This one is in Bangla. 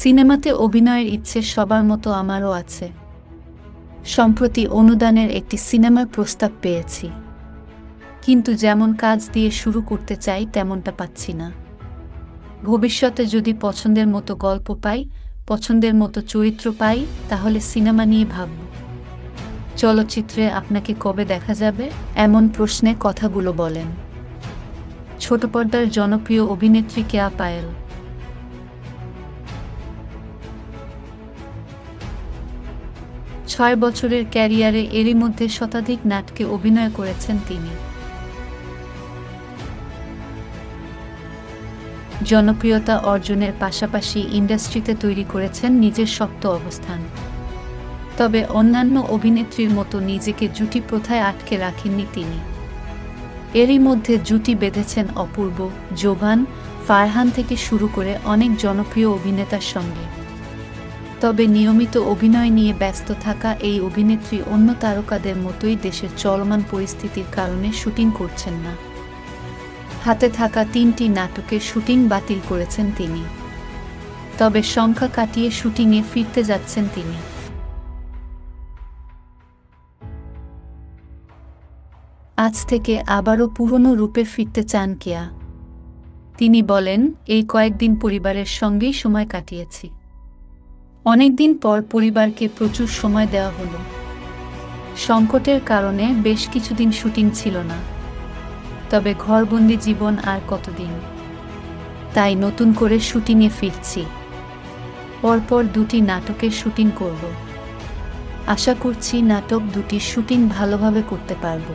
সিনেমাতে অভিনয়ের ইচ্ছে সবার মতো আমারও আছে। সম্প্রতি অনুদানের একটি সিনেমার প্রস্তাব পেয়েছি, কিন্তু যেমন কাজ দিয়ে শুরু করতে চাই তেমনটা পাচ্ছি না। ভবিষ্যতে যদি পছন্দের মতো গল্প পাই, পছন্দের মতো চরিত্র পাই, তাহলে সিনেমা নিয়ে ভাবব। চলচ্চিত্রে আপনাকে কবে দেখা যাবে, এমন প্রশ্নে কথাগুলো বলেন ছোট পর্দার জনপ্রিয় অভিনেত্রী কেয়া পায়েল। 6 বছরের ক্যারিয়ারে এরই মধ্যে শতাধিক নাটকে অভিনয় করেছেন তিনি। জনপ্রিয়তা অর্জনের পাশাপাশি ইন্ডাস্ট্রিতে তৈরি করেছেন নিজের শক্ত অবস্থান। তবে অন্যান্য অভিনেত্রীর মতো নিজেকে জুটি প্রথায় আটকে রাখেননি তিনি। এরই মধ্যে জুটি বেঁধেছেন অপূর্ব, জোভান, ফারহান থেকে শুরু করে অনেক জনপ্রিয় অভিনেতার সঙ্গে। তবে নিয়মিত অভিনয় নিয়ে ব্যস্ত থাকা এই অভিনেত্রী অন্য তারকাদের মতোই দেশের চলমান পরিস্থিতির কারণে শুটিং করছেন না। হাতে থাকা 3টি নাটকের শুটিং বাতিল করেছেন তিনি। তবে সংখ্যা কাটিয়ে শুটিংয়ে ফিরতে যাচ্ছেন তিনি। আজ থেকে আবারও পুরনো রূপে ফিরতে চান কেয়া। তিনি বলেন, এই কয়েকদিন পরিবারের সঙ্গেই সময় কাটিয়েছি। অনেকদিন পর পরিবারকে প্রচুর সময় দেওয়া হলো। সংকটের কারণে বেশ কিছুদিন শুটিং ছিল না। তবে ঘরবন্দি জীবন আর কতদিন, তাই নতুন করে শুটিংয়ে ফিরছি। পরপর 2টি নাটকের শুটিং করব। আশা করছি নাটক 2টির শুটিং ভালোভাবে করতে পারব।